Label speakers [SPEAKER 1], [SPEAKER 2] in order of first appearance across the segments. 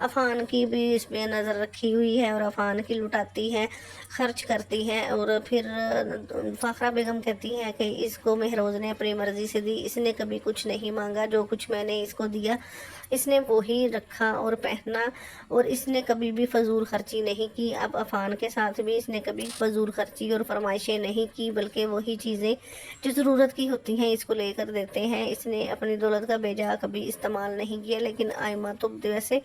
[SPEAKER 1] عفان کی بھی اس پہ نظر رکھی ہوئی ہے اور عفان کی لٹاتی ہے، خرچ کرتی ہے۔ اور پھر فاخرہ بیگم کہتی ہے کہ اس کو مہروز نے اپنی مرضی سے دی، اس نے کبھی کچھ نہیں مانگا، جو کچھ میں نے اس کو دیا اس نے وہی رکھا اور پہنا، اور اس نے کبھی بھی فضول خرچی نہیں کی۔ اب عفان کے ساتھ بھی اس نے کبھی فضول خرچی اور فرمائشیں نہیں کی، بلکہ وہی چیزیں جو ضرورت کی ہوتی ہیں اس کو لے کر دیتے ہیں۔ اس نے اپنی دولت کا بے جا کبھی استعمال نہیں کیا۔ لیکن آئمہ تو ویسے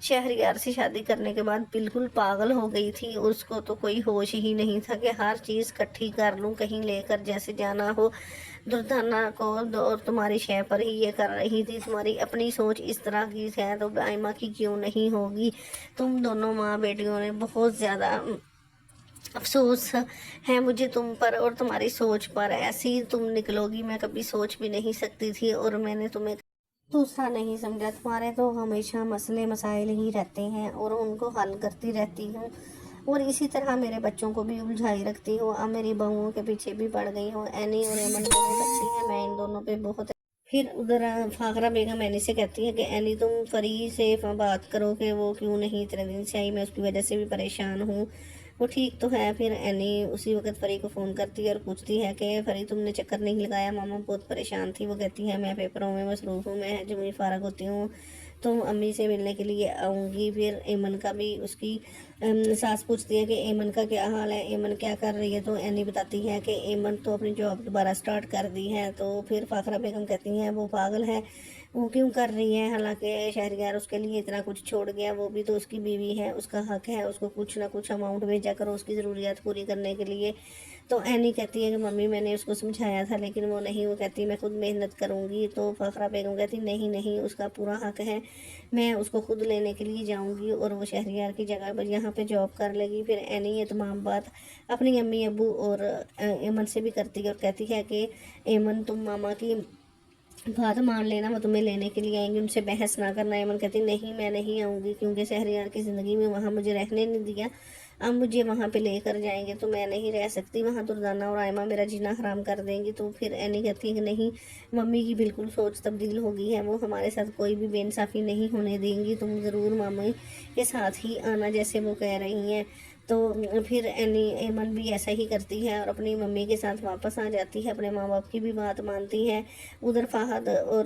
[SPEAKER 1] شہریار سے شادی کرنے کے بعد بالکل پاگل ہو گئی تھی، اس کو تو کوئی ہوش ہی نہیں تھا کہ ہر چیز کٹھی کر لوں، کہیں لے کر جیسے جانا ہو۔ دردانہ کو اور تمہاری شے پر ہی یہ کر رہی تھی، تمہاری اپنی سوچ اس طرح کی ہے تو آئمہ کی کیوں نہیں ہوگی؟ تم دونوں ماں بیٹیوں نے بہت زیادہ افسوس ہے مجھے تم پر اور تمہاری سوچ پر، ایسی تم نکلو گی میں کبھی سوچ بھی نہیں سکتی تھی، اور میں نے تمہیں دوسرا نہیں سمجھا۔ تمہارے تو ہمیشہ مسئلے مسائل ہی رہتے ہیں اور ان کو حل کرتی رہتی ہوں، اور اسی طرح میرے بچوں کو بھی الجھائی رکھتی ہوں۔ اب میری بہوؤں کے پیچھے بھی پڑ گئی ہوں، اینی اور ایمن بہت اچھی ہیں، میں ان دونوں پہ بہت۔ پھر ادھر فاخرہ بیگم اینی سے کہتی ہے کہ اینی تم فری سے بات کرو کہ وہ کیوں نہیں اتنے دن سے آئی، میں اس کی وجہ سے بھی پریشان ہوں، وہ ٹھیک تو ہے۔ پھر اینی اسی وقت فری کو فون کرتی ہے اور پوچھتی ہے کہ فری تم نے چکر نہیں لگایا، ماما بہت پریشان تھی۔ وہ کہتی ہے میں پیپروں میں مصروف ہوں، میں جب بھی فارغ ہوتی ہوں تو امی سے ملنے کے لیے آؤں گی۔ پھر ایمن کا بھی اس کی ساس پوچھتی ہے کہ ایمن کا کیا حال ہے، ایمن کیا کر رہی ہے، تو اینی بتاتی ہے کہ ایمن تو اپنی جاب دوبارہ سٹارٹ کر دی ہے۔ تو پھر فاخرہ بیگم کہتی ہیں وہ پاگل ہے، وہ کیوں کر رہی ہے، حالانکہ شہریار اس کے لیے اتنا کچھ چھوڑ گیا، وہ بھی تو اس کی بیوی ہے، اس کا حق ہے، اس کو کچھ نہ کچھ اماؤنٹ بھیجا کرو اس کی ضروریات پوری کرنے کے لیے۔ تو اینی کہتی ہے کہ ممی میں نے اس کو سمجھایا تھا لیکن وہ نہیں، وہ کہتی میں خود محنت کروں گی۔ تو فاخرہ بیگم کہتی نہیں نہیں، اس کا پورا حق ہے، میں اس کو خود لینے کے لیے جاؤں گی اور وہ شہریار کی جگہ پر یہاں پہ جاب کر لے گی۔ پھر اینی یہ تمام بات اپنی امی ابو اور ایمن سے بھی کرتی ہے اور کہتی ہے کہ ایمن تم ماما کی بات مان لینا، وہ تمہیں لینے کے لیے آئیں گے، ان سے بحث نہ کرنا۔ ایمن کہتی نہیں میں نہیں آؤں گی، کیونکہ شہریار کی زندگی میں وہاں مجھے رہنے نہیں دیا، اب مجھے وہاں پہ لے کر جائیں گے تو میں نہیں رہ سکتی وہاں، دردانہ اور آئمہ میرا جینا حرام کر دیں گی۔ تو پھر اینی کہتی ہے کہ نہیں، ممی کی بالکل سوچ تبدیل ہو گئی ہے، وہ ہمارے ساتھ کوئی بھی بے انصافی نہیں ہونے دیں گی، تم ضرور مامی کے ساتھ ہی آنا جیسے وہ کہہ رہی ہیں۔ تو پھر ایمن بھی ایسا ہی کرتی ہے اور اپنی ممی کے ساتھ واپس آ جاتی ہے، اپنے ماں باپ کی بھی بات مانتی ہے۔ ادھر فہد اور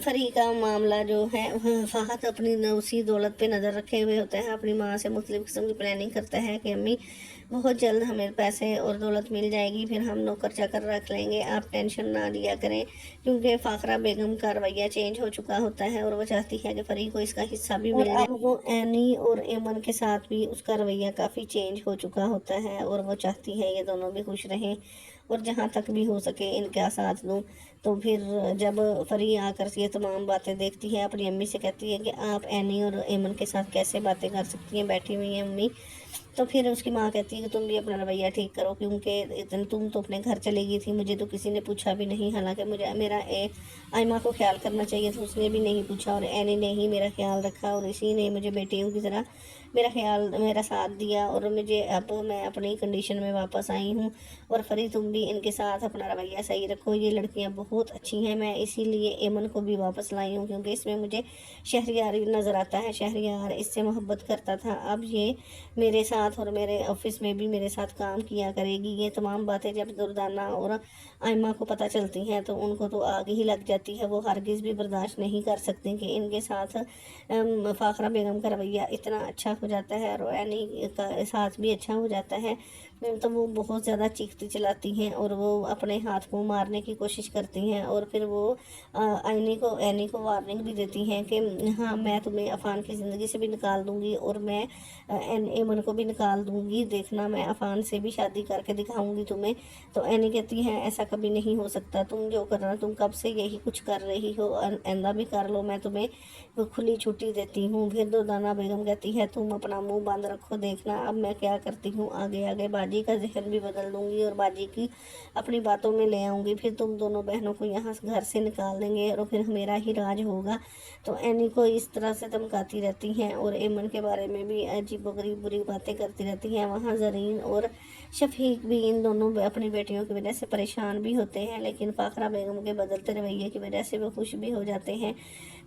[SPEAKER 1] فری کا معاملہ جو ہے، فہد اپنی اسی دولت پہ نظر رکھے ہوئے ہوتا ہے، اپنی ماں سے مختلف قسم کی پلاننگ کرتا ہے کہ امی بہت جلد ہمیں پیسے اور دولت مل جائے گی، پھر ہم نوکر چاکر رکھ لیں گے، آپ ٹینشن نہ لیا کریں، کیونکہ فاخرہ بیگم کا رویہ چینج ہو چکا ہوتا ہے اور وہ چاہتی ہے کہ فری کو اس کا حصہ بھی مل جائے۔ اب وہ اینی اور ایمن کے ساتھ بھی اس کا رویہ کافی چینج ہو چکا ہوتا ہے اور وہ چاہتی ہے یہ دونوں بھی خوش رہیں اور جہاں تک بھی ہو سکے ان کا ساتھ دوں۔ تو پھر جب فری آ کر یہ تمام باتیں دیکھتی ہے، اپنی امی سے کہتی ہے کہ آپ اینی اور ایمن کے ساتھ کیسے باتیں کر سکتی ہیں، بیٹھی ہوئی ہیں امی۔ تو پھر اس کی ماں کہتی ہے کہ تم بھی اپنا رویہ ٹھیک کرو، کیونکہ تم تو اپنے گھر چلے گئی تھی، مجھے تو کسی نے پوچھا بھی نہیں، حالانکہ مجھے میرا آئمہ کو خیال کرنا چاہیے تھا، اس نے بھی نہیں پوچھا اور اینی نے ہی میرا خیال رکھا اور اسی نے مجھے بیٹیوں کی طرح میرا ساتھ دیا، اور اب میں اپنی کنڈیشن میں واپس آئی ہوں۔ اور فری تم بھی ان کے ساتھ اپنا رویہ صحیح رکھو، یہ لڑکیاں بہت اچھی ہیں، میں اسی لیے ایمن کو بھی واپس لائی ہوں کیونکہ اس میں مجھے شہریار نظر آتا ہے، شہریار اس سے محبت کرتا تھا، اب یہ میرے ساتھ اور میرے آفس میں بھی میرے ساتھ کام کیا کرے گی۔ یہ تمام باتیں جب دردانہ اور آئمہ کو پتہ چلتی ہیں تو ان کو تو آگ ہی لگ جاتی ہے، وہ ہرگز بھی برداشت نہیں کر سکتے کہ ان کے ساتھ فاخرہ بیگم کا رویہ اتنا اچھا ہو جاتا ہے اور اینی کا ساتھ بھی اچھا ہو جاتا ہے۔ تو وہ بہت زیادہ چیختی چلاتی ہیں اور وہ اپنے ہاتھ کو مارنے کی کوشش کرتی ہیں، اور پھر وہ اینی کو وارننگ بھی دیتی ہیں کہ ہاں میں تمہیں عفان کی زندگی سے بھی نکال دوں گی اور میں ایمن کو بھی نکال دوں گی، دیکھنا میں عفان سے بھی شادی کر کے دکھاؤں گی تمہیں۔ تو اینی کہتی ہے ایسا کبھی نہیں ہو سکتا، تم جو کرنا تم کب سے یہی کچھ کر رہی ہو، آئندہ بھی کر لو، میں تمہیں کھلی چھٹی دیتی ہوں۔ پھر دردانہ بیگم کہتی ہے تم اپنا منہ بند رکھو، دیکھنا اب میں کیا کرتی ہوں، آگے آگے باجی کا ذہن بھی بدل دوں گی اور باجی کی اپنی باتوں میں لے آؤں گی، پھر تم دونوں بہنوں کو یہاں گھر سے نکال دیں گے اور پھر میرا ہی راج ہوگا۔ تو اینی کو اس طرح سے دھمکاتی رہتی ہیں اور ایمن کے بارے میں بھی عجیب و غریب بری باتیں کرتی رہتی ہیں۔ وہاں زرین اور شفیق بھی ان دونوں اپنی بیٹیوں کی وجہ سے پریشان بھی ہوتے ہیں، لیکن فاخرہ بیگم کے بدلتے رویے کی وجہ سے وہ خوش بھی ہو جاتے ہیں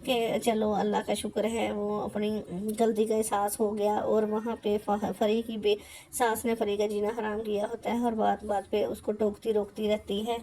[SPEAKER 1] کہ چلو اللہ کا شکر ہے وہ اپنی غلطی کا احساس ہو گیا، اور وہاں پہ فری کی ساس نے فری کا جینا حرام کیا ہوتا ہے اور بات بات پہ اس کو ٹوکتی روکتی رہتی ہے۔